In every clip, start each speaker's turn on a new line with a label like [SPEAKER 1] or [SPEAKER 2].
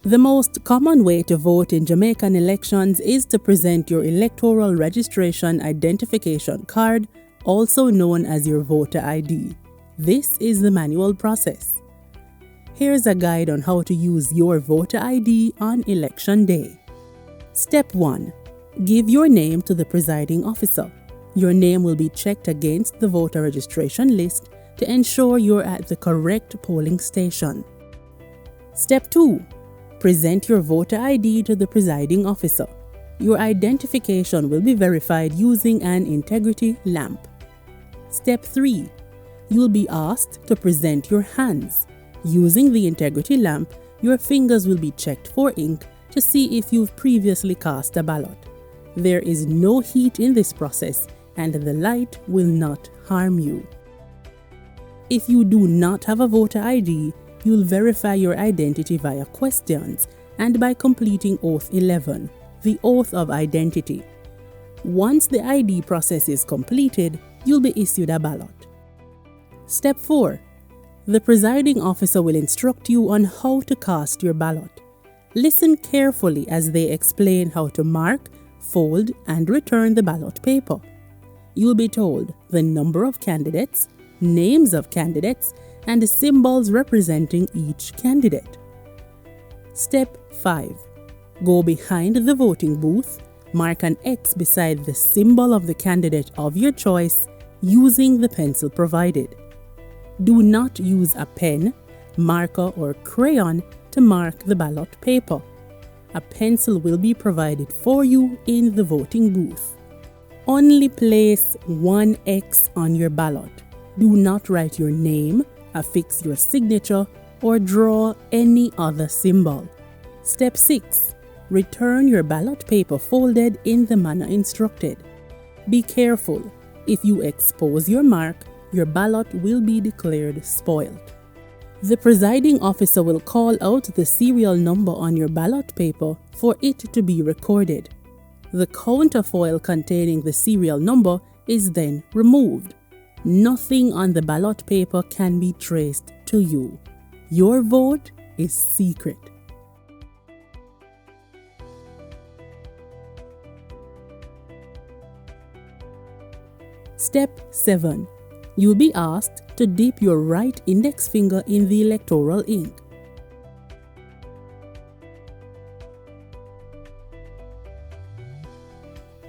[SPEAKER 1] The most common way to vote in Jamaican elections is to present your electoral registration identification card, also known as your voter ID. This is the manual process. Here's a guide on how to use your voter ID on election day. Step 1. Give your name to the presiding officer. Your name will be checked against the voter registration list to ensure you're at the correct polling station. Step 2. Present your voter ID to the presiding officer. Your identification will be verified using an integrity lamp. Step 3. You'll be asked to present your hands. Using the integrity lamp, your fingers will be checked for ink to see if you've previously cast a ballot. There is no heat in this process, and the light will not harm you. If you do not have a voter ID, you'll verify your identity via questions and by completing Oath 11, the Oath of Identity. Once the ID process is completed, you'll be issued a ballot. Step 4. The presiding officer will instruct you on how to cast your ballot. Listen carefully as they explain how to mark, fold, and return the ballot paper. You'll be told the number of candidates, names of candidates, and the symbols representing each candidate. Step 5. Go behind the voting booth, mark an X beside the symbol of the candidate of your choice using the pencil provided. Do not use a pen, marker, or crayon to mark the ballot paper. A pencil will be provided for you in the voting booth. Only place one X on your ballot. Do not write your name, affix your signature, or draw any other symbol. Step 6. Return your ballot paper folded in the manner instructed. Be careful. If you expose your mark, your ballot will be declared spoiled. The presiding officer will call out the serial number on your ballot paper for it to be recorded. The counterfoil containing the serial number is then removed. Nothing on the ballot paper can be traced to you. Your vote is secret. Step 7. You'll be asked to dip your right index finger in the electoral ink.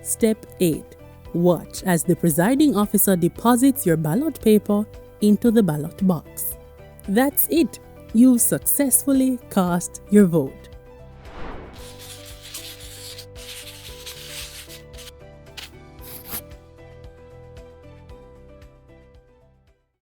[SPEAKER 1] Step 8. Watch as the presiding officer deposits your ballot paper into the ballot box. That's it. You've successfully cast your vote.